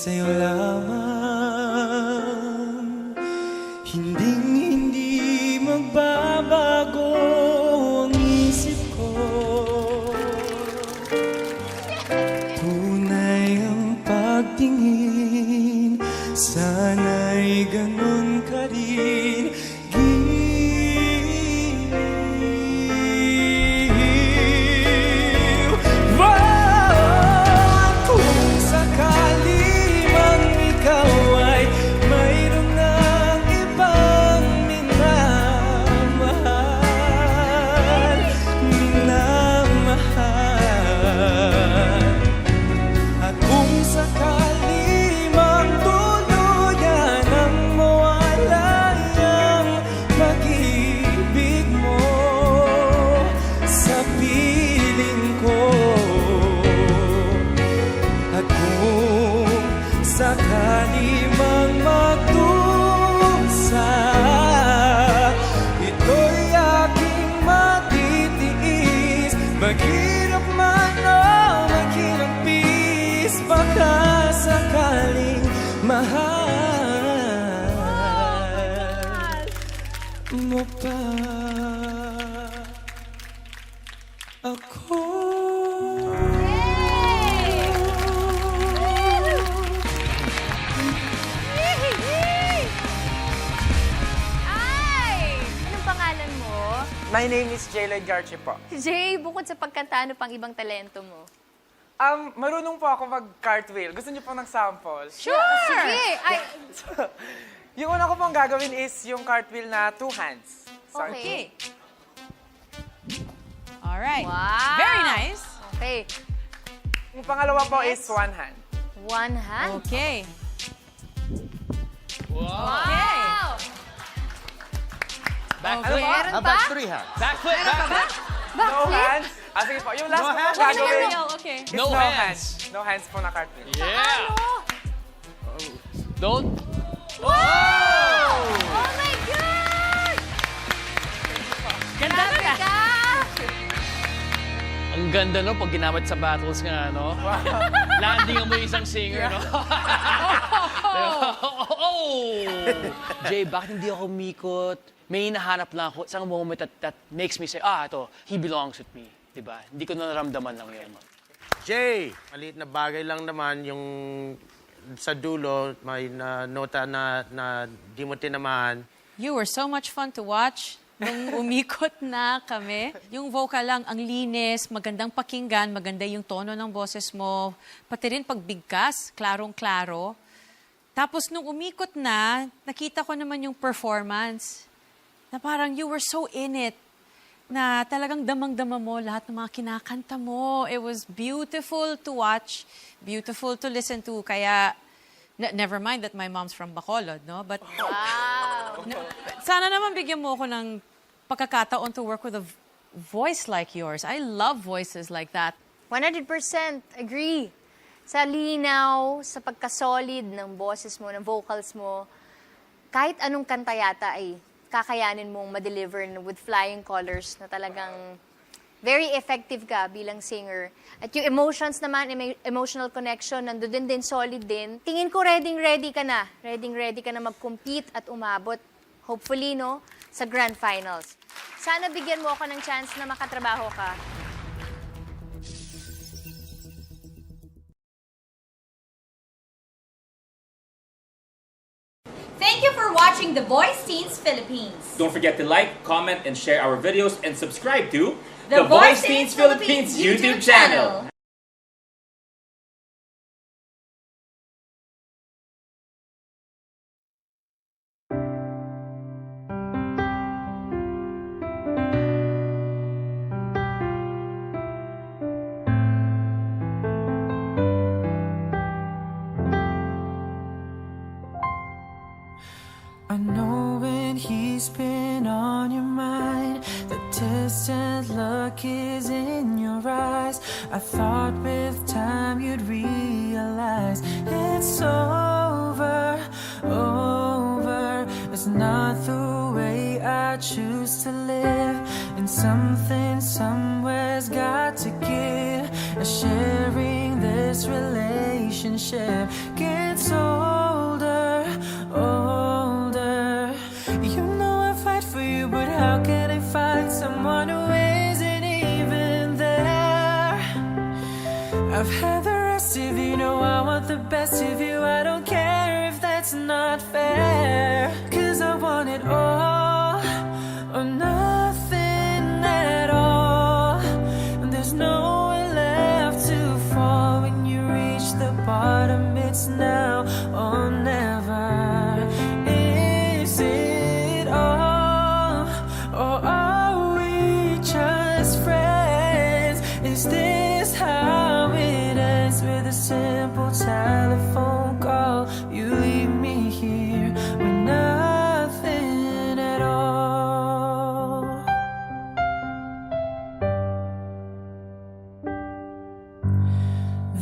sa'yo lamang. Hindi magbabago ang isip ko. Tunay ang pagtingin, sana'y ganun ka rin. Sakali mang magdusa, ito'y aking matitiis. Maghirap man o maghirapis, baka sakaling mahal mo pa ako. My name is Jay Lloyd Garchi po. Jay, bukod sa pagkanta, ano pang ibang talento mo? Marunong po ako mag-cartwheel. Gusto niyo po ng sample? Sure! Sige! Ay, Yung una ko pong gagawin is yung cartwheel na 2 hands. okay. All right. Wow! Very nice. Okay. Yung pangalawa po is Next. 1 hand. One hand. Okay. Wow! Okay. Meron How pa? about 3 hands? Backflip, backflip. No Backflip? hands. Sige po. Yung last No po hands? kong gagawin Okay. is No no hands. hands. No hands po na cartwheel. Yeah. Don't. Wow! Oh my God! Ganda Grabe na. ka! Ang ganda no, pag ginamit sa battles nga, no? Landing mo yung isang singer, no? Oh! Jay, bakit hindi ako umikot? May hinahanap lang ako, isang moment that makes me say, ito, he belongs with me. Diba? Hindi ko naramdaman lang yun. Jay, maliit na bagay lang naman yung sa dulo, may nota na di mo tinamaan. You were so much fun to watch. Nung umikot na kami, yung vocal lang, ang linis, magandang pakinggan, maganda yung tono ng boses mo, pati rin pagbigkas, klarong-klaro. Tapos nung umikot na, nakita ko naman yung performance, na parang you were so in it, na talagang damang-dama mo lahat ng mga kinakanta mo. It was beautiful to watch, beautiful to listen to, kaya never mind that my mom's from Bacolod, no? But Wow! sana naman bigyan mo ako ng pagkakataon to work with a voice like yours. I love voices like that. 100% agree. Sa linaw, sa pagkasolid ng boses mo, ng vocals mo, kahit anong kanta yata ay kakayanin mong ma-deliver with flying colors na talagang very effective ka bilang singer. At yung emotions naman, emotional connection, nandun din, solid din. Tingin ko ready ka na. Ready ka na mag-compete at umabot. Hopefully, no, sa grand finals. Sana bigyan mo ako ng chance na makatrabaho ka. Thank you for watching The Voice Teens Philippines. Don't forget to like, comment, and share our videos and subscribe to The Voice Teens Philippines YouTube channel. I know when he's been on your mind, the distant look is in your eyes. I thought with time you'd realize it's over. It's not the way I choose to live, and something somewhere's got to give. And sharing this relationship gets gets older, older. You know I fight for you, but how can I fight someone who isn't even there? I've had the rest of you, know I want the best of you. I don't care if that's not fair, 'cause I want it all or nothing at all. And there's nowhere left to fall when you reach the bottom. It's now or never. Is it all, or are we just friends? Is this how it ends, with a simple telephone call? You leave me here with nothing at all.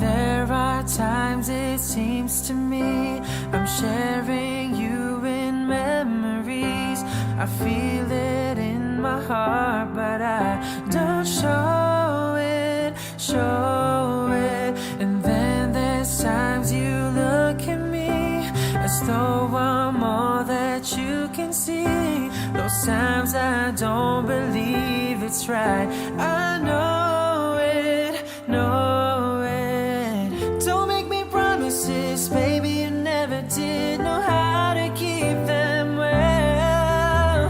There are times it seems to me I'm sharing you in memories. I feel it in my heart, but I don't show it, show it. And then there's times you look at me as though I'm all that you can see. Those times I don't believe it's right. I know it, know it. Don't make me promises, baby, you never did know how to keep them well.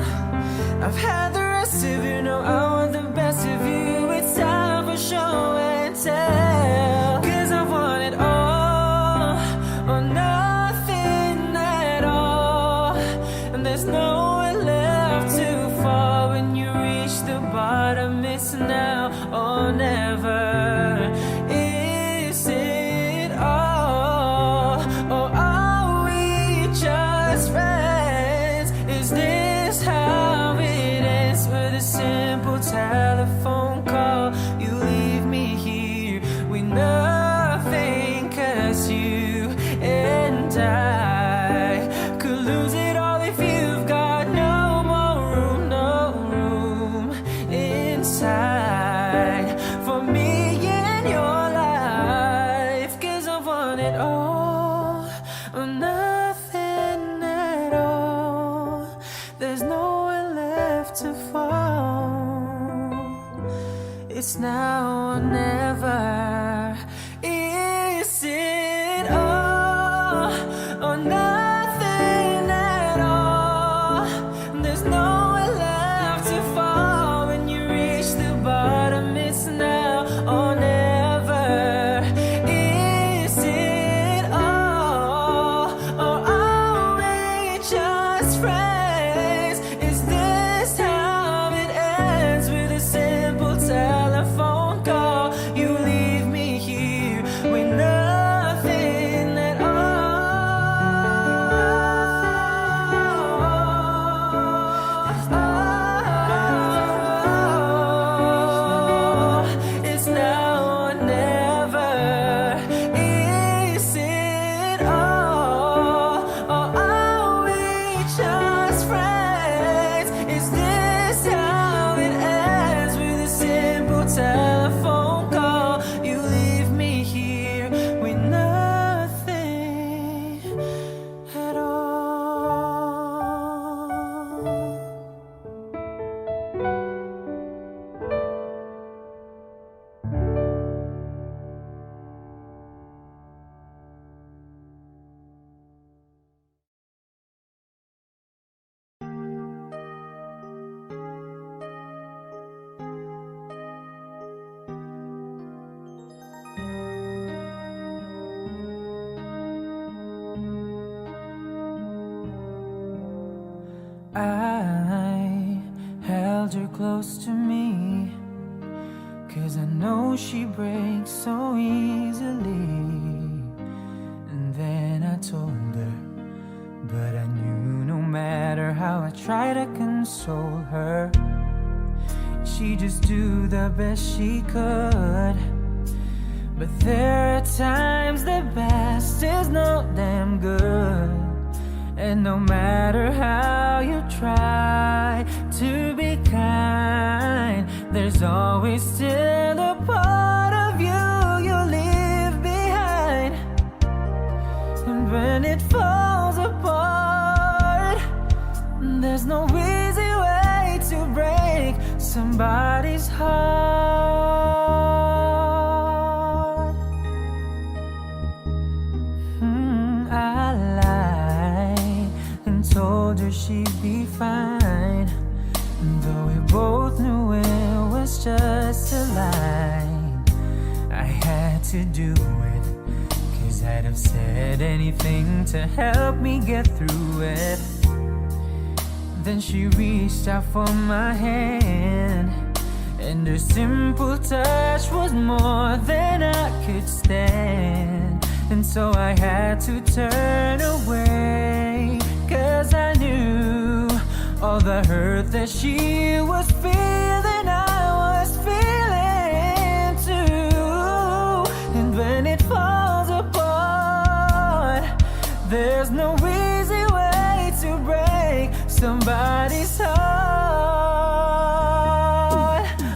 I've had the rest of you, know I want the best of you. It's time for show and tell, 'cause I want it all or nothing at all. And there's nowhere left to fall when you reach the bottom. It's now or never. Is it all, or are we just friends? Is this how it ends, with a simple telephone call? You leave me here with nothing, 'cause you and I could lose it all if you've got no more room, no room inside for me in your life. 'Cause I want it all or nothing at all. There's nowhere left to fall. It's now or never. Is it all or nothing at all? There's nowhere left to fall when you reach the bottom. It's now or never. Is it all, or are we just friends? Is this how it ends, with a simple telephone call? You leave me here with nothing at all. It's now or never. Is it all, or are we just friends? Is this how it ends, with a simple telephone call? You leave me here with nothing at all. I held her close to me, 'cause I know she breaks so easily. And then I told her, but I knew no matter how I tried to console her, she'd just do the best she could. But there are times the best is not damn good. And no matter how you try to be kind, there's always still a part of you you leave behind. And when to do it, 'cause I'd have said anything to help me get through it. Then she reached out for my hand, and her simple touch was more than I could stand. And so I had to turn away, 'cause I knew all the hurt that she was feeling, I was feeling too. And when it falls apart, there's no easy way to break somebody's heart.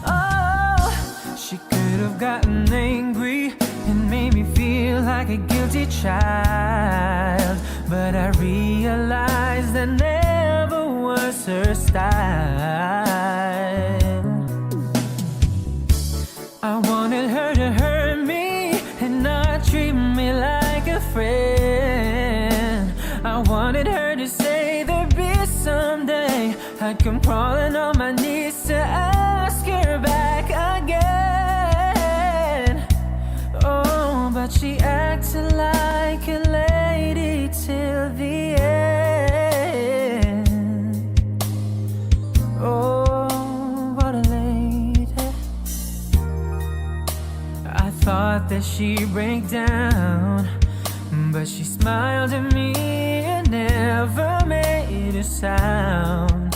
Oh, she could have gotten angry and made me feel like a guilty child, but I realized that never was her style. I wanted her to hurt me and not treat me like a friend. I wanted her to say there'd be someday I'd come crawling on my knees to ask her back again. Oh, but she acted like a lady till the end. Oh, what a lady. I thought that she'd break down, but she smiled at me and never made a sound.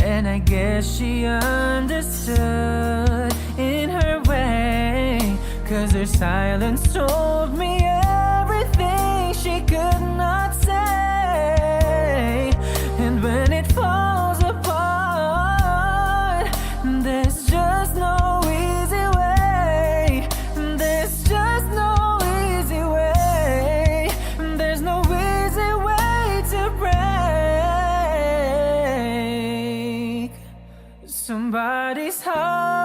And I guess she understood in her way, 'cause her silence told me everything she could not say. And when it falls apart, there's just no easy way. There's just no easy way. There's no easy way to break somebody's heart.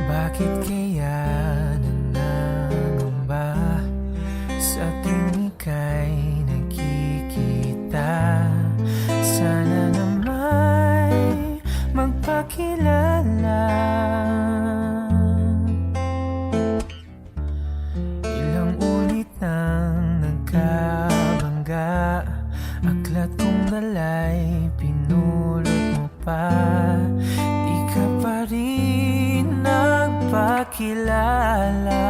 Bakit kaya nangangamba sa tuwing ika'y nagkikita? Sana na may magpakilala. Ilang ulit nang nagkabangga, aklat kong dalay pinulot mo pa. Di ka pa rin nagpakilala.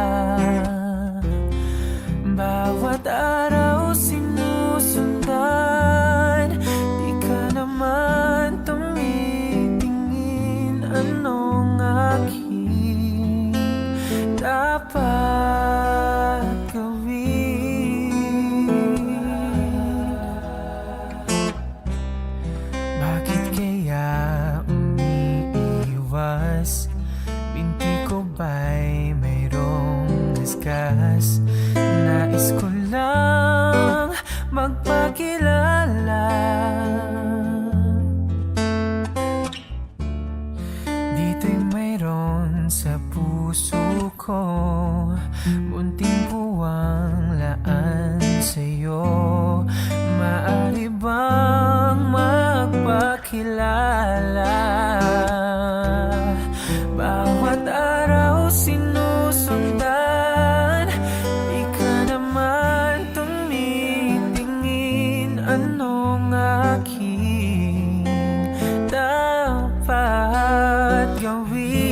Bawat araw sinusundan, di ka naman tumitingin. Anong aking dapat gawin? Bakit kaya umiiwas? Binti ko ba'y mayroong gasgas? Nais ko lang magpakilala. Dito'y mayroon sa puso ko, munting puwang laan sa'yo. Maaari bang magpakilala? Bawat araw sinusundan, di ka naman tumitingin. Anong aking dapat gawin?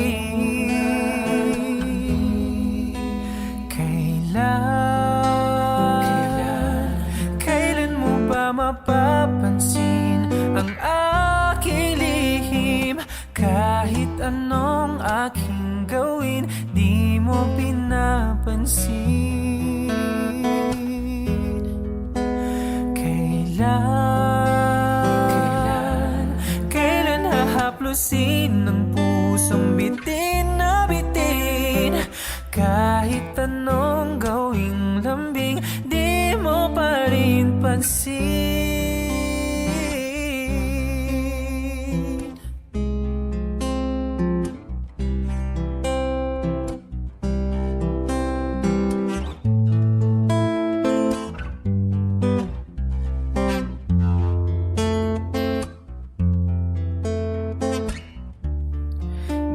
Kailan mo ba mapapansin ang aking lihim? Kahit anong aking gawin, di mo pinapansin. Kailan hahaplos haplusin ng pusong bitin na bitin. Kahit anong gawing lambing, di mo pa rin pansin.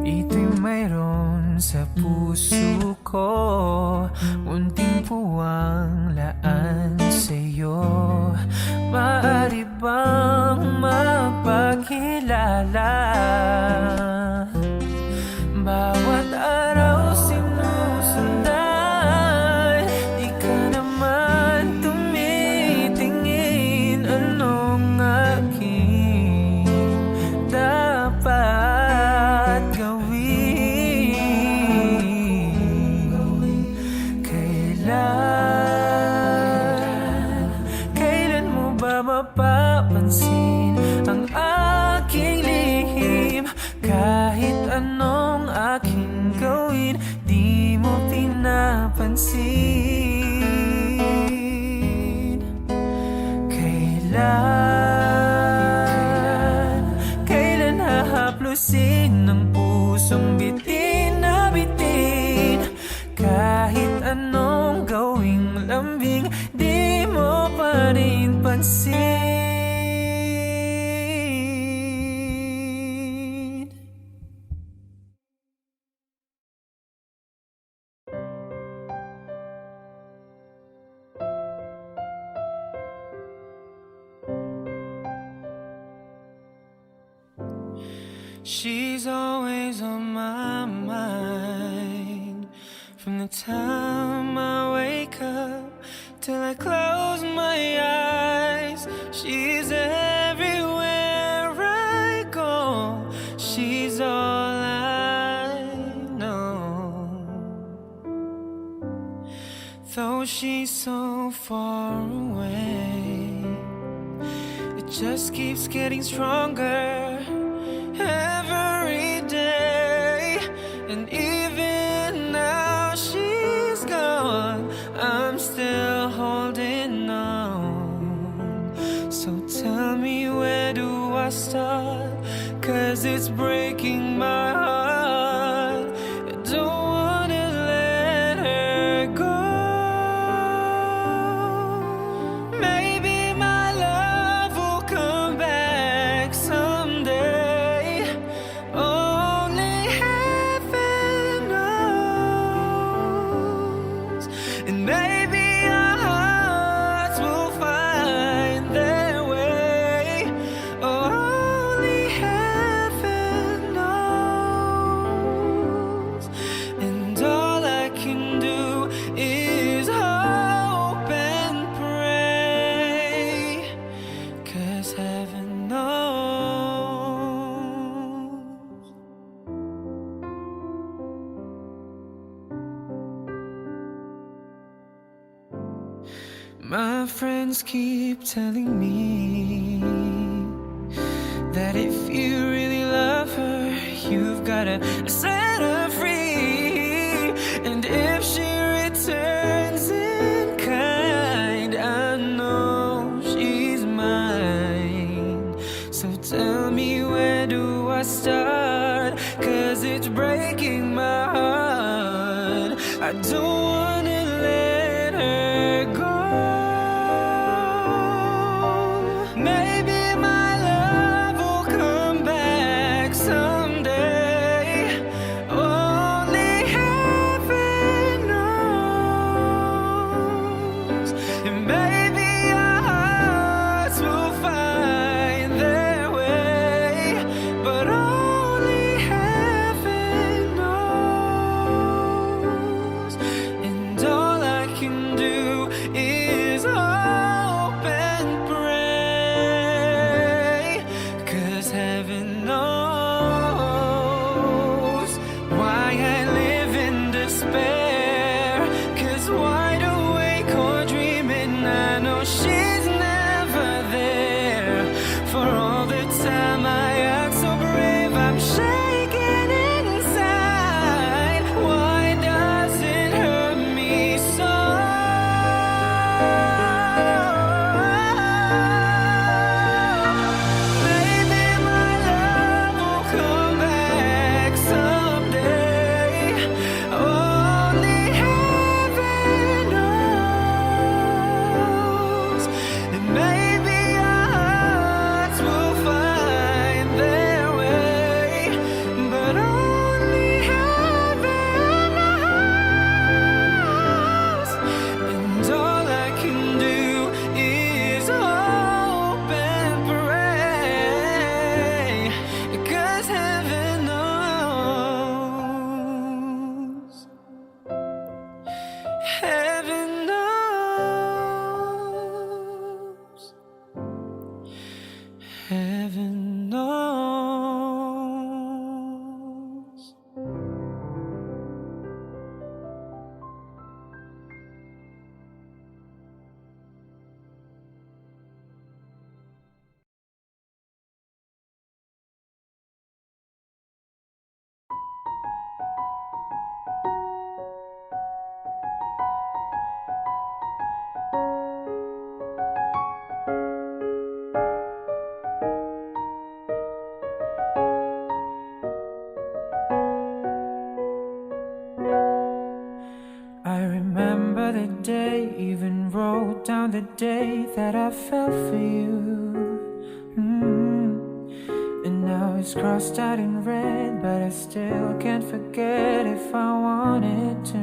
Ito'y mayroon sa puso ko, munting puwang laan sa'yo. Maaari bang mapagkilala? Bawat araw sinusundan, di ka naman tumitingin. Anong aking dapat gawin? Kailan mo ba mapapansin ang aking lihim? Kahit anong aking gawin, di mo pinapansin. Kailan hahaplusin ng pusong bitin na bitin? Kahit anong gawing lambing, di mo pa rin pansin. She's always on my mind, from the time I wake up till I close my eyes. She's everywhere I go. She's all I know. Though she's so far away, it just keeps getting stronger every day. And even now she's gone, I'm still holding on. So tell me, where do I start? 'Cause it's breaking my heart. I don't wanna let her go. Maybe my love will come back someday. Only heaven knows. And maybe our hearts will find their way. Oh, only heaven knows. And all I can do is hope and pray, 'cause heaven knows. My friends keep telling me that if you really love her, you've gotta set her free. And if she returns in kind, I know she's mine. So tell me, where do I start? 'Cause it's breaking my heart. I don't wanna let her go. Maybe my love will come back someday. Only heaven knows. And maybe our hearts will find their way. But only heaven knows. And the day that I fell for you. And now it's crossed out in red, but I still can't forget if I wanted to.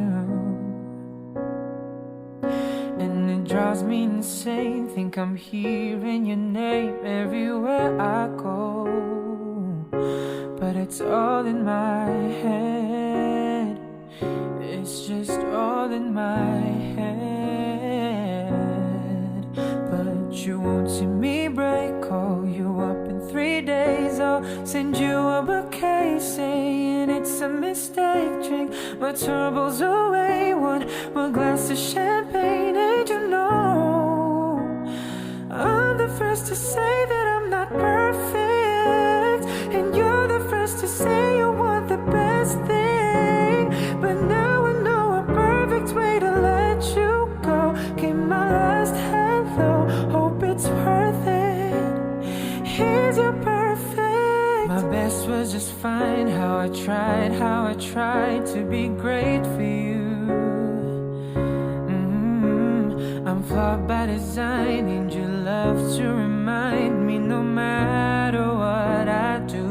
And it drives me insane, think I'm hearing your name everywhere I go. But it's all in my head, it's just all in my head. But you won't see me break, call you up in 3 days. I'll send you a bouquet saying it's a mistake. Drink my troubles away, one more glass of champagne. And you know I'm the first to say that I'm not perfect, and you're the first to say you want the best thing. But now I know a perfect way to let you go. Give my last hello, hope it's worth it. Here's your perfect. My best was just fine. How I tried to be great for you. I'm flawed by design, and you love to remind me no matter what I do.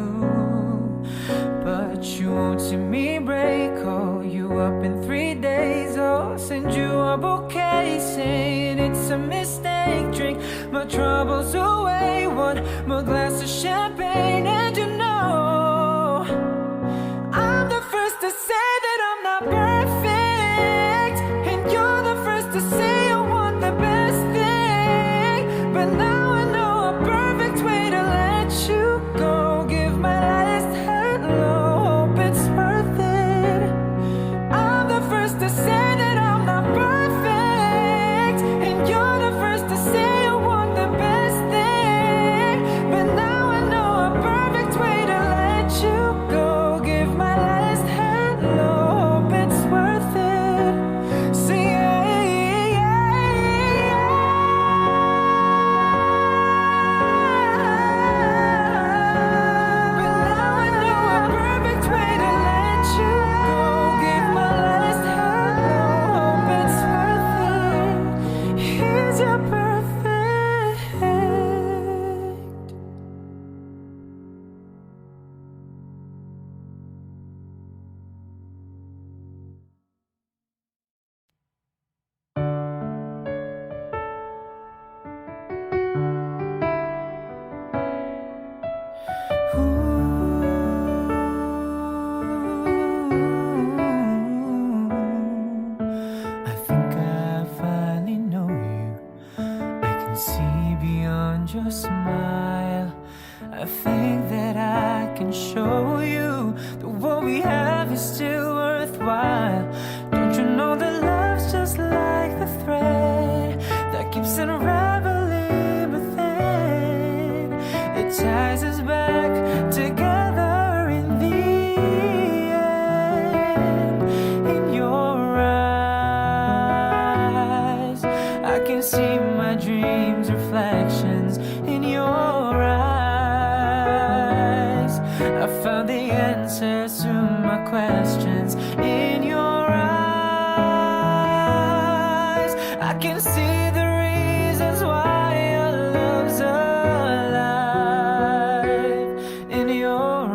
But you won't see me break, call you up in 3 days. I'll send you a bouquet saying it's a mistake. Drink my troubles away, one more glass of champagne. And you know I'm the first to say that I'm not perfect, and you're the first to say you want the best thing. But now I know a perfect way to let you go. Give my last hello, hope it's worth it. I'm the first to say that I'm not perfect, and you're the first to say you want the best thing. But now I know a perfect way to let you go. Give my last hello, hope it's worth it. Say But now I know a perfect way to let you go. Give my last hello, hope it's worth it. Here's your perfect. I think I finally know you. I can see beyond your smile. I think that I can show you that what we have is still worthwhile. Don't you know that love's just like the thread that keeps unraveling within? It ties us back together in the end. In your eyes, I can see my dreams' reflections. In your eyes, I found the answers to my questions. In your eyes, I can see the reasons why our love's alive. In your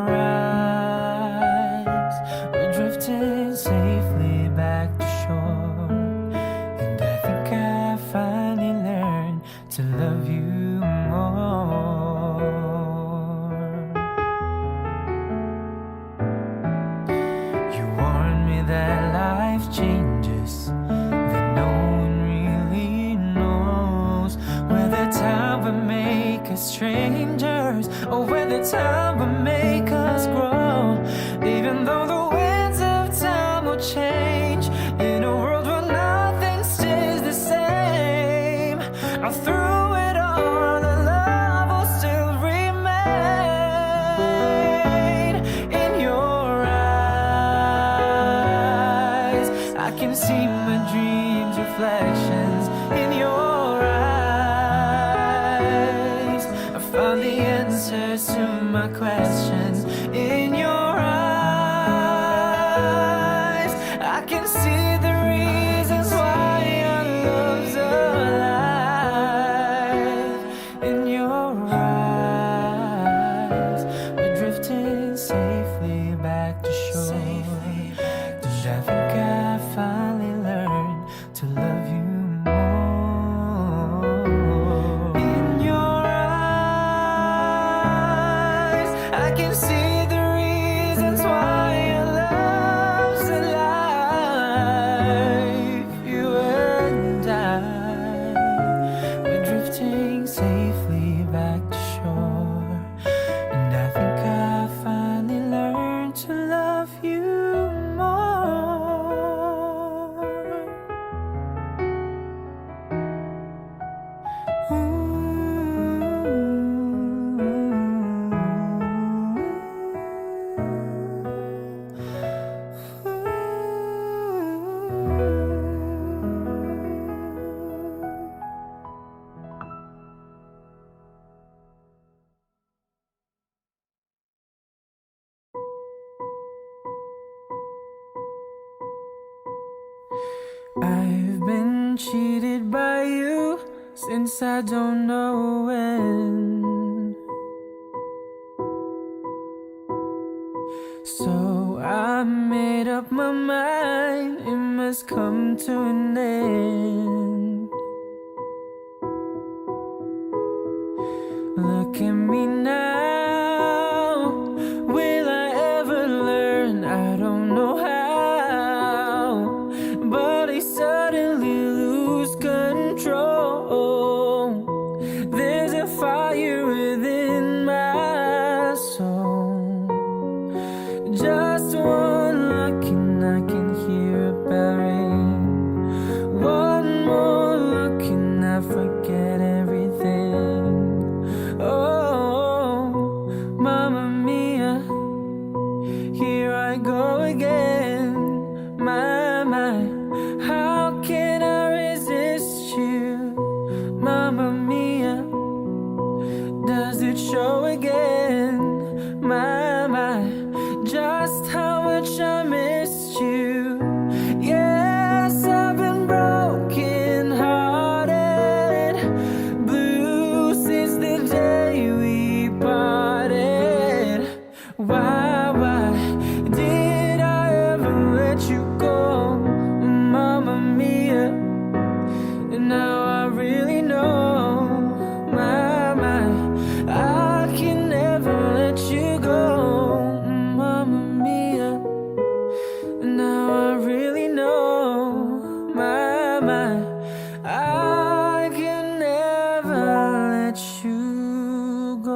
eyes, we're drifting safely back to shore. And I think I finally learned to love you more. You warned me that life changes, that no one really knows whether time will make us strangers or whether time will make us grow. Even though the winds of time will change, in a world where nothing stays the same, through it all, the love will still remain. In your eyes, I can see my dreams' reflections. In your eyes, I found the answers to my questions. In your eyes, I can see the reasons why our love's alive. back to shore. And I think I finally learned to love you more. In your eyes, I can see the reasons why your love's alive. You and I, we're drifting safely back to shore. And I think I finally learned to love you more. I've been cheated by you since I don't know when. So I made up my mind, it must come to an end. Look at me now, will I ever learn? I don't know how, but I suddenly lose control. There's a fire within my soul. Just one look and I can hear a bell ring. One more look and I forget everything. Oh, Mamma Mia, here I go again. My, how can I resist you? Mamma Mia, does it show again? My, just how much I missed you. Yes, I've been broken hearted, blue since the day we parted. Why did I ever let you go, Mamma Mia? And now I really know, my, I can never let you go, Mamma Mia. And now I really know, my, I can never let you go.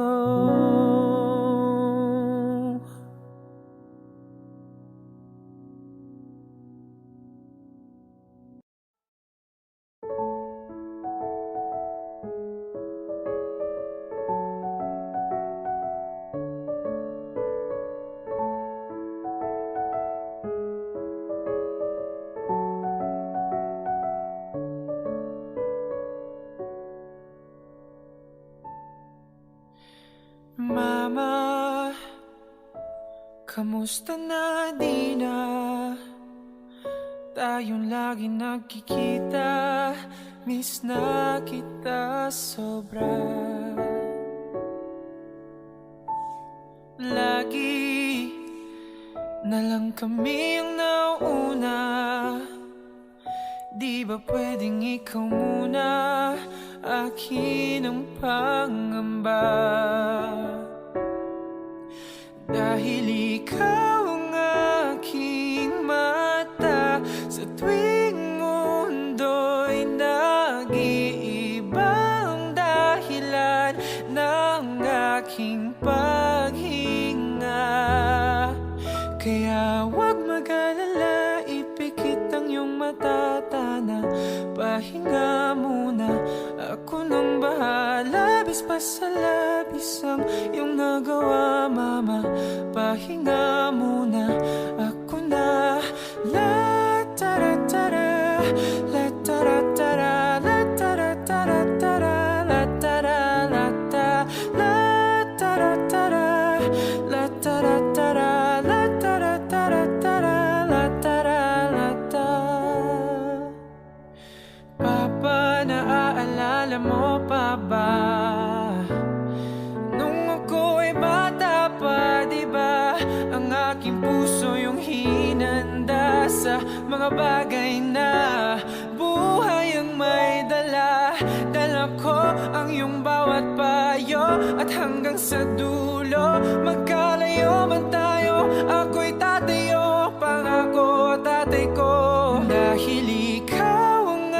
Mama, kamusta na di na tayong lagi nagkikita? Miss na kita sobra. Lagi na lang kami ang nauna. Di ba pwedeng ikaw muna? Akin ang pangamba. Dahil ikaw ang aking mata, sa tuwing mundo'y nag-iiba ang dahilan ng aking paghinga. Kaya huwag mag-alala, ipikit ang iyong mata, tana, pahinga muna. Ako nang bahala, bis pa sa labis ang iyong nagawa, mama. Pahinga muna, ako na. La tara tara, la tara tara, la tara tara tara, la tara la ta, la tara tara, la tara tara, la tara tara tara, la tara la ta. Papa, naaalala mo pa ba? Nung ako'y bata pa, di ba? Ang aking aking puso yung hinanda sa mga bagay na buhay ang may dala. Dala ko ang iyong bawat payo at hanggang sa dulo, magkalayo man tayo, ako'y tatayo, pangako tatay ko. Dahil ikaw ang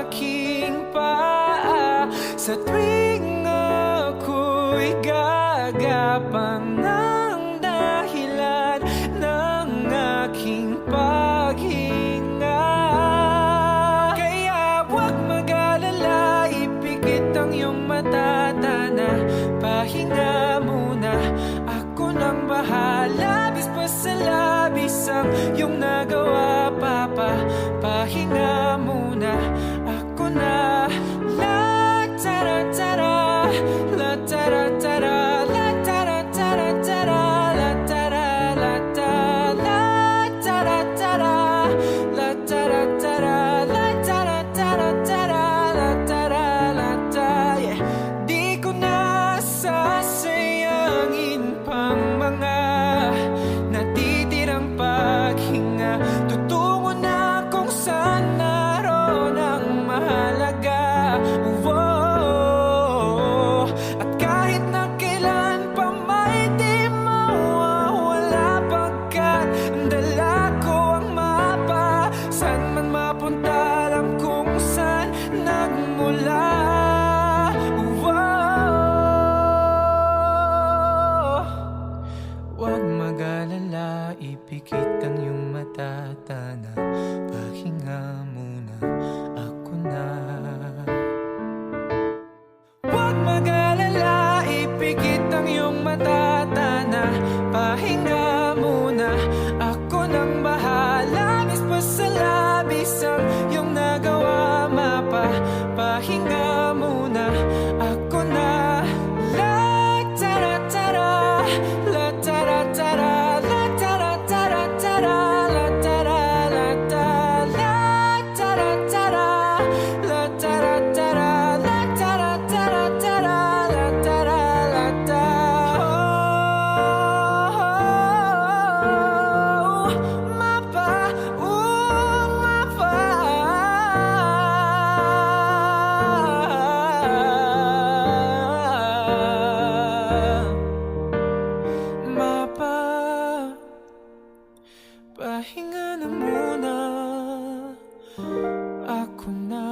aking paa sa tuwing ako'y gagapang ng dahilan ng aking paghinga. Kaya huwag mag-alala, ipikit ang iyong mata, tana, pahinga muna, ako nang bahala. Labis pa sa labis ang iyong nagawa, papa, pahinga muna, ako na. La tara tara, la tara tara, la tara tara tara, la tara la ta, la tara tara, la tara tara, la tara tara tara, la tara la ta. Yeah. Di ko na sasayangin pang mga natitirang paghinga. Tutungo na kung saan naroon ang mahalaga. Whoa. At kahit na kailan pa may di mawawala, pagkat ang dala ko ang mapa. Saan man mapunta, alam kung saan nagmula. Whoa. Huwag mag-alala, ipikit ang iyong mata, tana, pahinga muna, ako na. Huwag mag-alala, ipikit ang iyong mata, tana, pahinga muna, ako nang bahala. Labis pa sa labis ang iyong nagawa, mapa, pahinga muna, ako na. La tara tara, la tara tara, la tara tara tara, la tara la ta, la tara tara, la tara tara, la tara tara tara, la tara la ta. Oh, mapa, mapa. Mapa, pahinga na muna, ako na.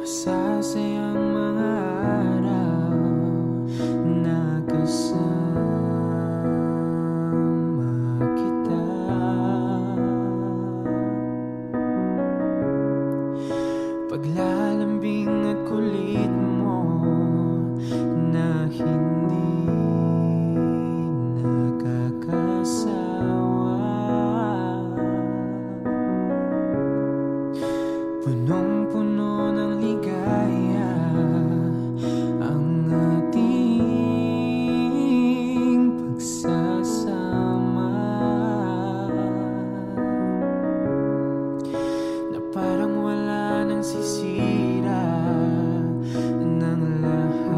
Masasayang mga araw na kasama kita. Paglalambing at kulit mo na hindi nakakasawa. Punong-puno ng ligaya ang ating pagsasama, na parang wala nang sisira ng lahat.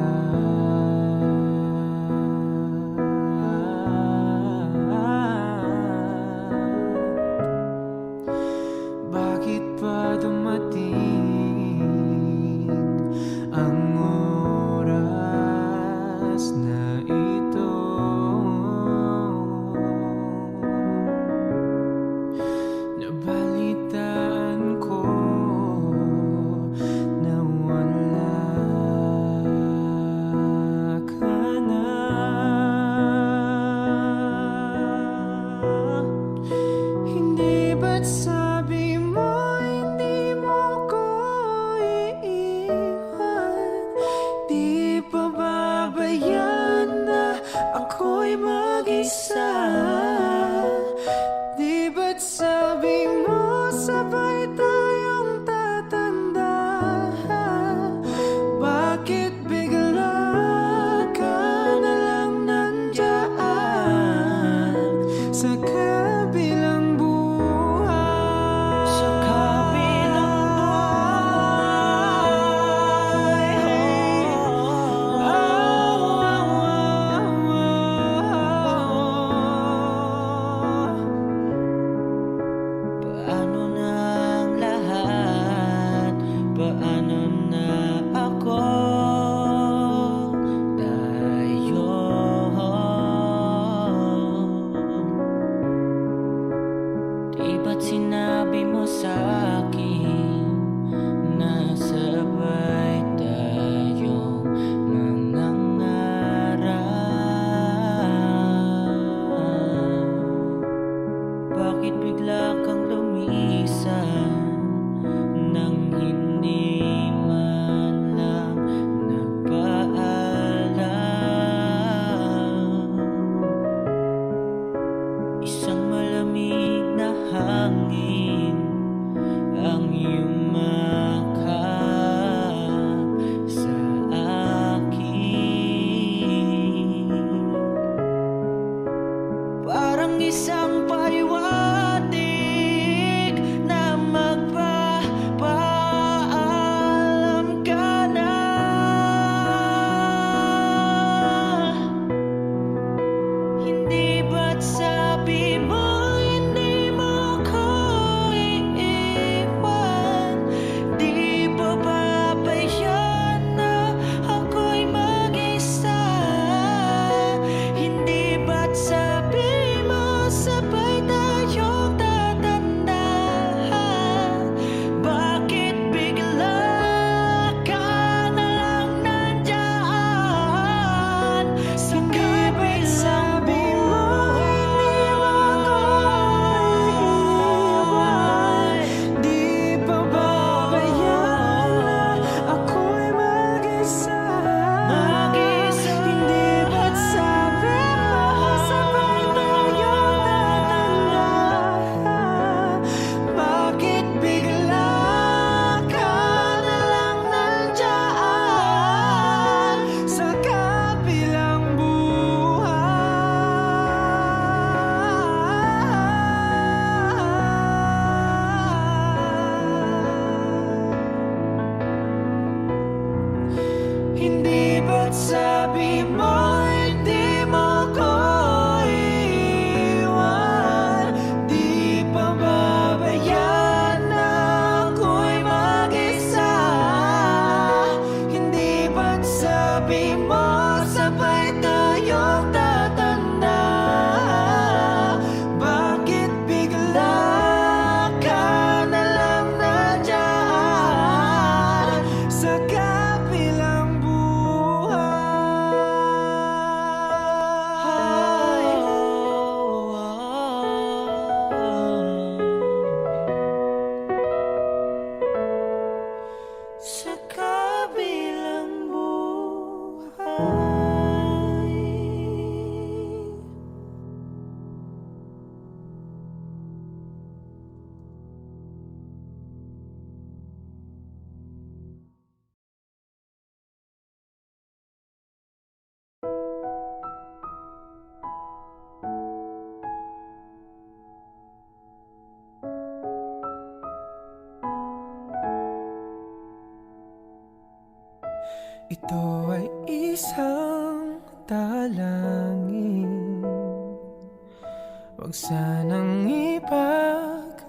Bakit pa dumating ang oras na ito? Nabalitaan ko na wala ka na. Hindi ba't sabi mo hindi mo ko iiwan? Di pa babayan na ako'y mag-isa? Di ba't sabi mo sabay tayong tatanda? Bakit bigla mo, hindi mo ko iwan. Di pababayaan na ako'y mag-isa. Hindi ba't sabi mo sabay tayong tatanda? Bakit bigla ka na lang nandiyan sa kabilang buhay? Sa kabilang buhay. Ito ay isang dalangin, huwag sanang ipagkait.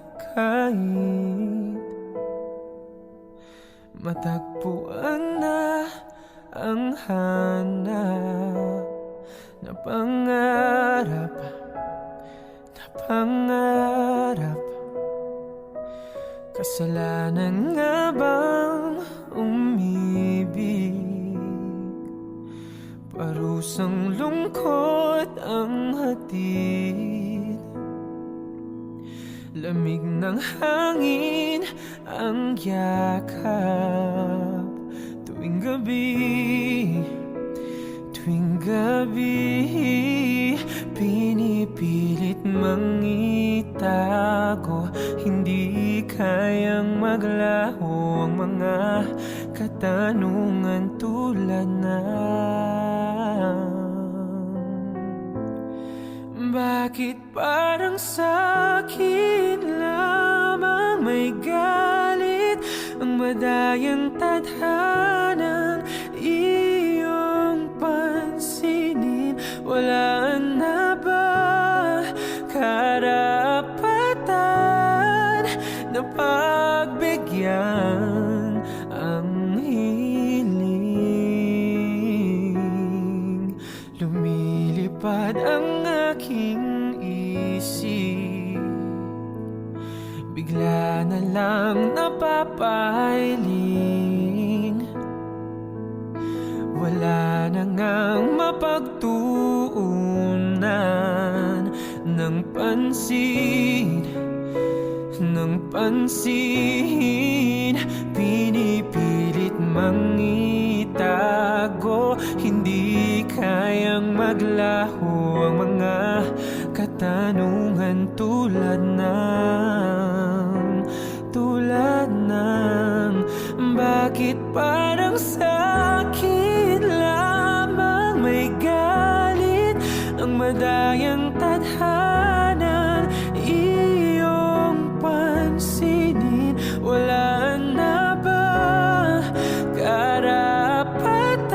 Matagpuan na ang hanap na pangarap, na pangarap. Kasalanan nga bang umibig? Parusang lungkot ang hatid, lamig ng hangin ang yakap. Tuwing gabi, tuwing gabi, pinipilit mangitago. Hindi kayang maglaho ang mga katanungan tulad ng bakit parang sa'kin lamang may galit ang madayang tadhanang iyong pansinin? Wala na ba karapatan na pagbigyan ang hiling? Lumilipad ang aking isip, bigla na lang napapailing. Wala na ngang mapagtuunan ng pansin, ng pansin. Pinipilit mangitago, hindi kayang maglaho ang mga katanungan tulad ng bakit parang sa'kin lamang may galit ang madayang tadhana iyong pansinin? Wala na ba karapatan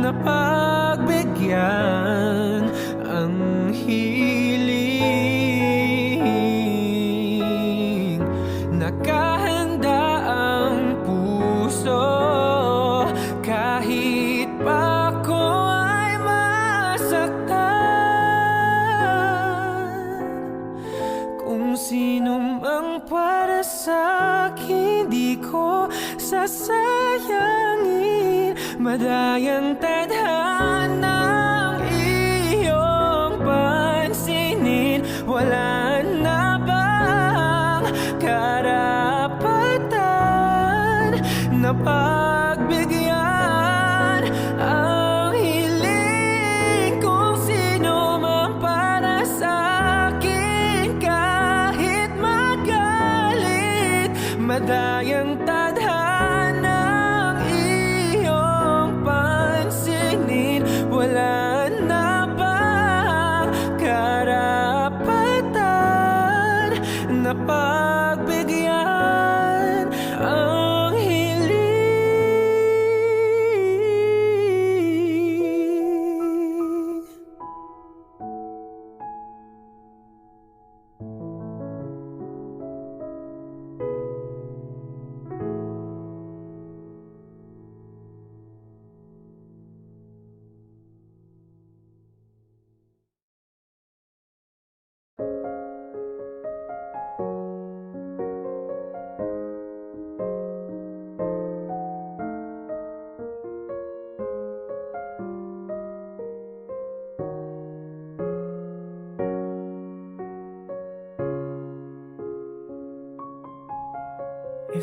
na pagbigyan ang hiling? Nakahanda ang puso kahit pa ako ay masaktan. Kung sino mang para sa'kin, di ko sasayangin. Madayang tadhanang iyong pansinin. Wala na bang karapatan na pagbigyan ang hiling? Kung sino man para sa'kin, kahit magalit, madayang tadhanang iyong pansinin. Wala na bang karapatan na pagbigyan ang hiling?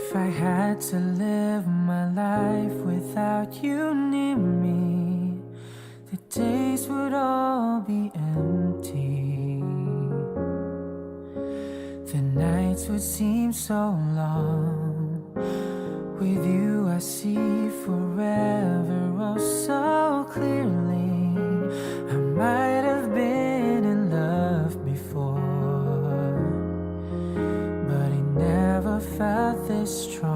If I had to live my life without you near me, the days would all be empty. The nights would seem so long. With you I see forever oh so clearly. I might have been in love before, but I never felt this strong.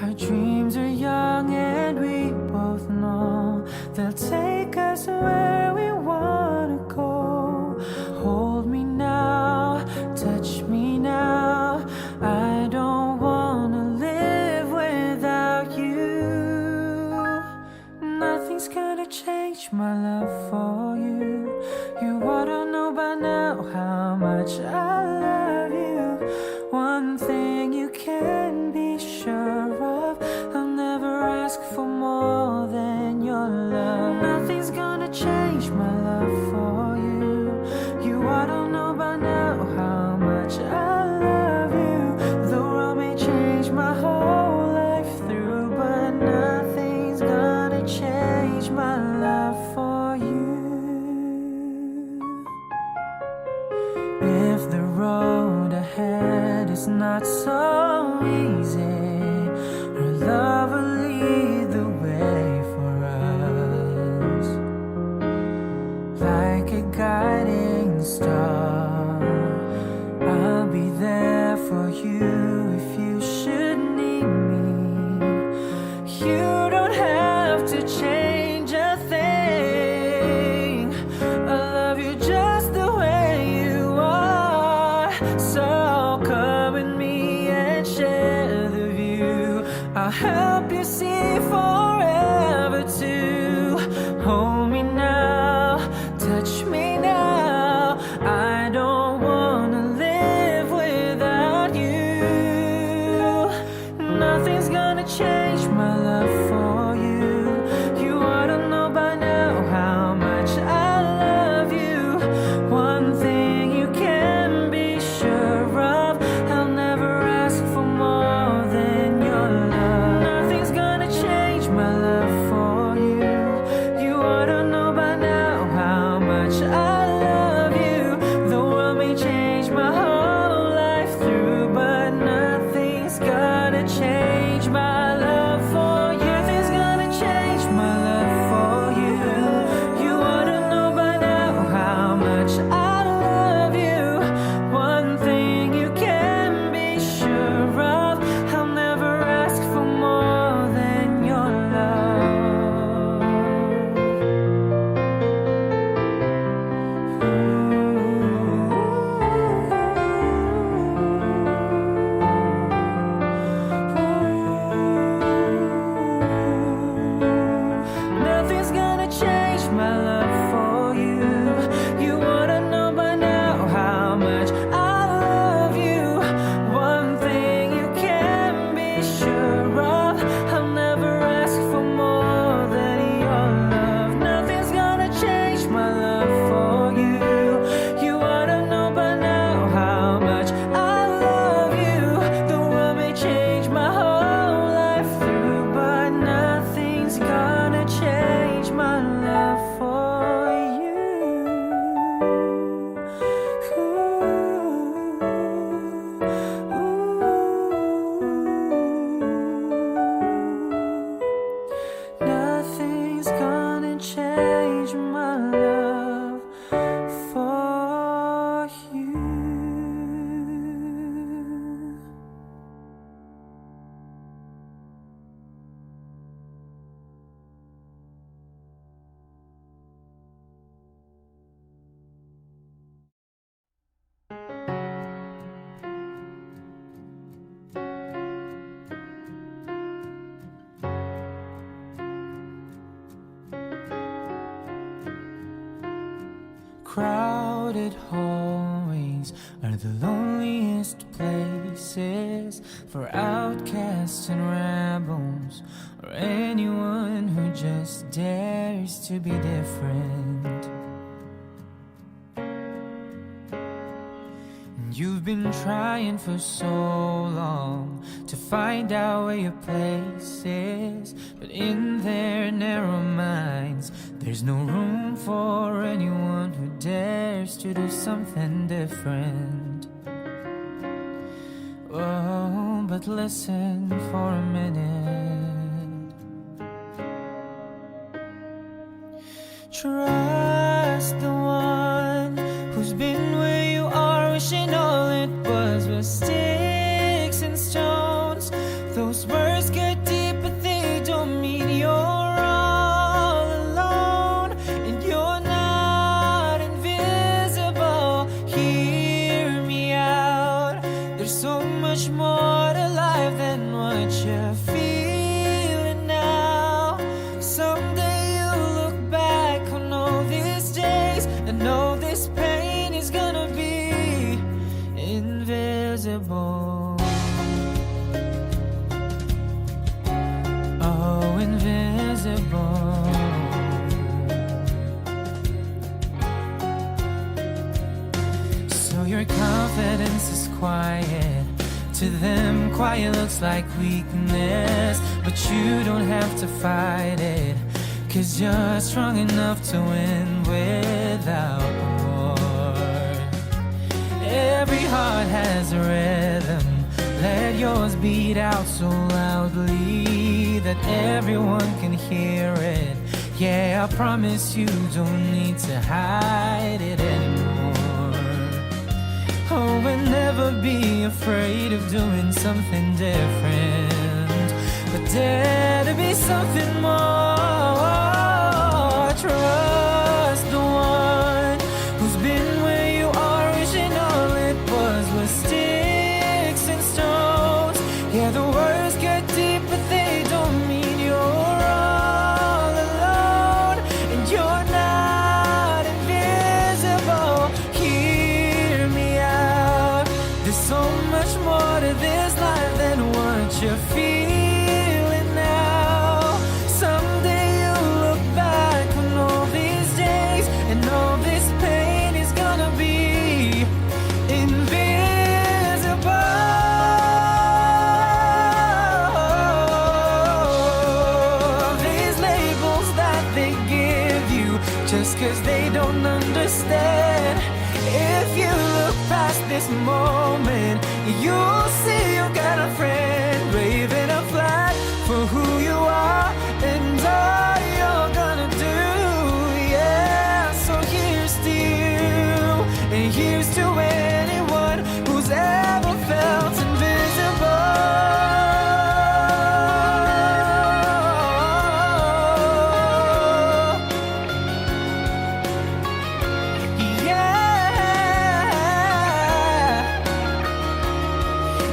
Our dreams are young and we both know they'll take us where we wanna go. Hold me now, touch me now. I don't wanna live without you. Nothing's gonna change my love for you. You ought to know by now how much I love you. One thing you can be sure of, I'll never ask for more than your love. Nothing's gonna change my love for you. You ought to know by now how much I love you. The world may change my whole life through, but nothing's gonna change my love for you. If the road ahead is not so easy, our love will lead the way for us, like a guiding star. I'll be there for you if you should need me. You don't have to change a thing. I love you just the way you are. So come with me and share the view. I'll help you see forever too. Hold me now, touch me now. I don't wanna live without you. Nothing's gonna change my love for you. You ought to know by now how much I love you. One thing you can be sure of, I'll never ask for more than your love. Nothing's gonna change my love for you. You ought to know by now how much I love you. The world may change my whole life through, but nothing's gonna change my love for you. Nothing's gonna change my love for you. You ought to know by now how much I love you. One thing you can be sure of, I'll never ask for more than your Nothing's gonna change my love for you. You ought to know by now how much I love you. One thing you can be sure of, I'll never ask for more than your love. Nothing's gonna change my love for you. You ought to know by now how much I love you. The world may change my whole life through, but nothing's gonna change my love for you. Nothing's gonna change my love for you. Crowded hallways are the loneliest places for outcasts and rebels, or anyone who just dares to be different. And you've You've been trying for so long to find out where your place is, but in their narrow minds, there's no room for anyone who dares to do something different. Oh, but listen for a minute. Trust the one who's been where you are, wishing all it was sticks and stones. Those words get deep, but they don't mean you're all alone, and you're not invisible. Hear me out. There's so much more to life than what you're feeling now. Someday you'll look back on all these days and know this pain is gonna be invisible. Oh, invisible. So your confidence is quiet. To them, quiet looks like weakness, but you don't have to fight it, 'cause you're strong enough to win without war. Every heart has a rhythm. Let yours beat out so loudly that everyone can hear it. Yeah, I promise you don't need to hide it anymore. Oh, and never be afraid of doing something different, but dare to be something more. Trust the one who's been where you are, wishing all it was sticks and stones. Yeah, the words get deep, but they don't mean you're all alone, and you're not invisible. Hear me out. There's so much more to this life than what you're feeling now. Someday you'll look back on all these days and all this pain is gonna be invisible. These labels that they give you just 'cause they don't understand. If you look past this moment, you'll see you got a friend, waving a flag for who you are and all you're gonna do. Yeah, so here's to you, and here's to anyone who's ever felt invisible.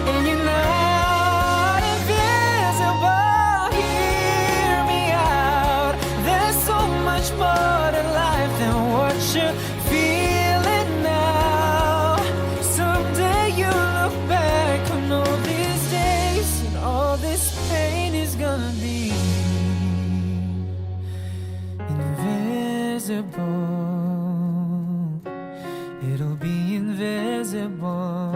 And you're not invisible. Hear me out. There's so much more to life than what you're feeling now. Someday you look back on all these days and all this pain is gonna be invisible. It'll be invisible.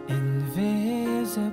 Invisible.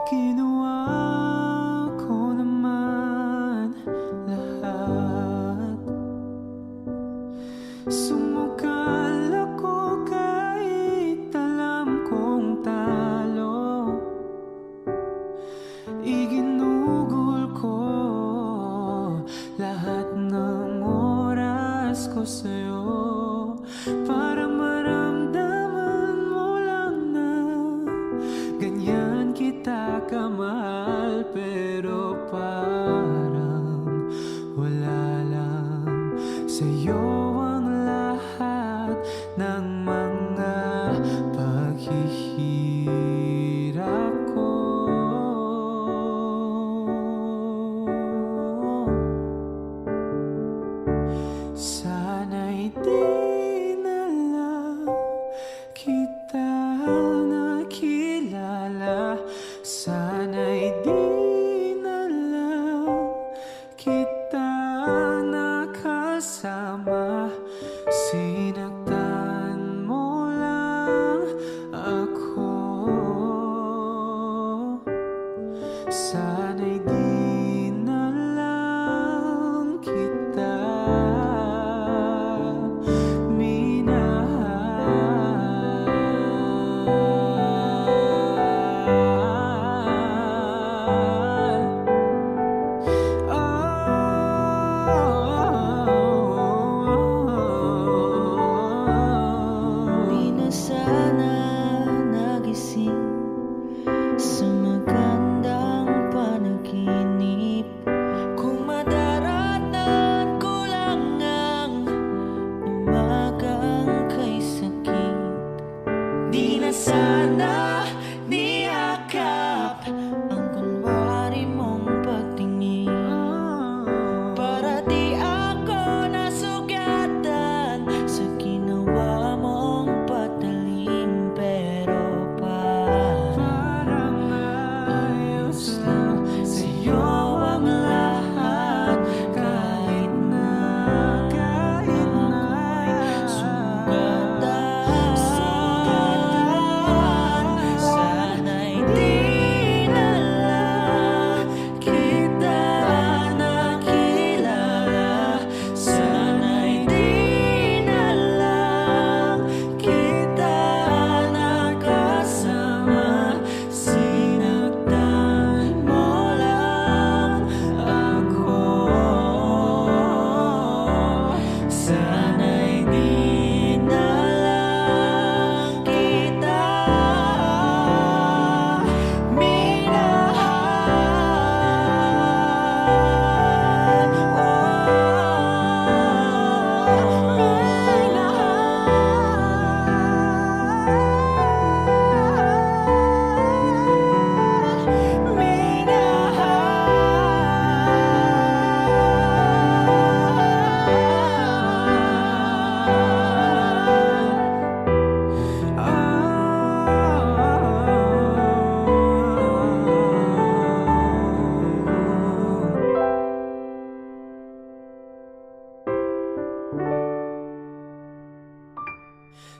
Ginawa ko naman lahat. Sumukal ako kahit alam kong talo. Iginugol ko lahat ng oras ko sa'yo para maramdaman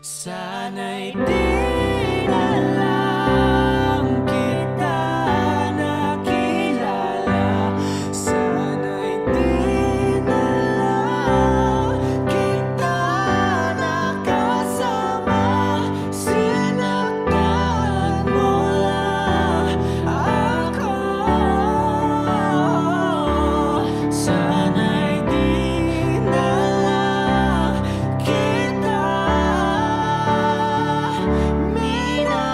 Sana'y di na lang kita nakilala. Sana'y di na lang kita nakasama. Sinaktan mo lang ako. Sana'y di na lang kita minahal.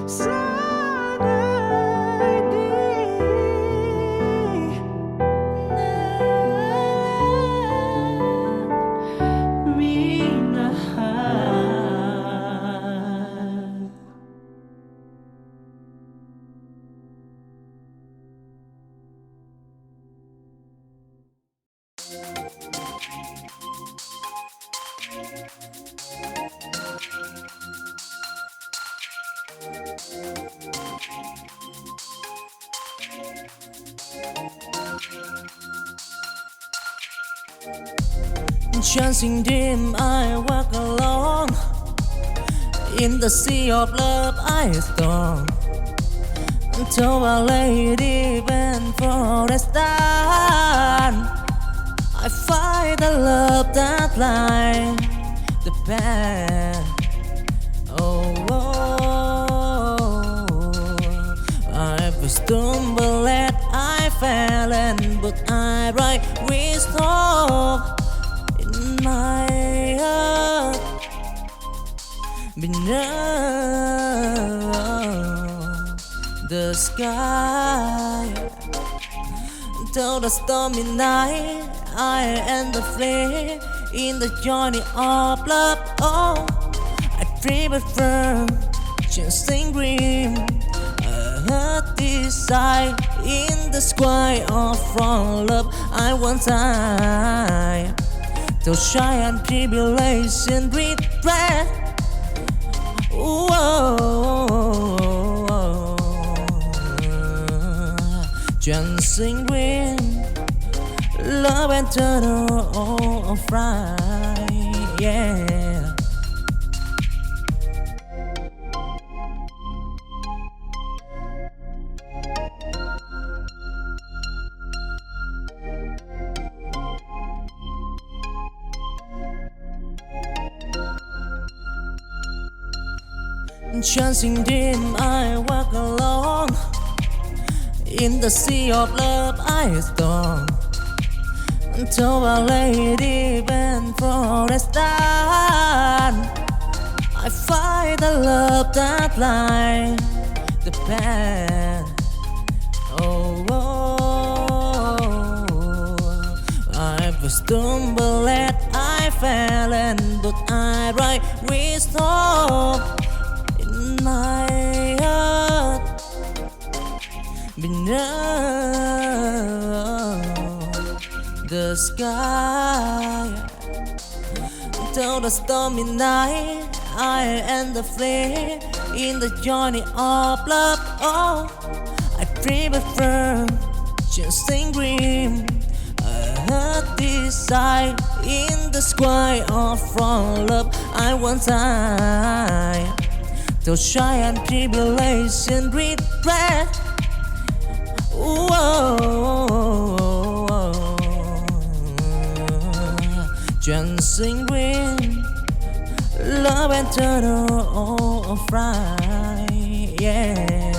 Sana'y di na minahal. Chasing dream, I walk along. In the sea of love, I storm. Until a lady went for a stand. I find the love that lies the band. Oh, I stumbled and I fell, and but I right wisdom in my heart beneath the sky. Till the stormy night, I and the flame in the journey of love. Oh, I dream it firm, chasing green. I heard this sight in the sky of from love. I want time till shy and tribulation regret. Chasing green, love and turn of right, yeah. Chasing dream, I walk along. In the sea of love, I storm. Until a lady went for a stand. I find the love that lies the band. Oh, I stumbled and I fell, and but I right wisdom in my heart beneath the sky. Till the stormy night, I and the flame in the journey of love. Oh, I dream it firm, chasing green. I heard this sight in the sky of from love. I want time till shy and tribulation regret. Chasing green, love and turn of right, yeah.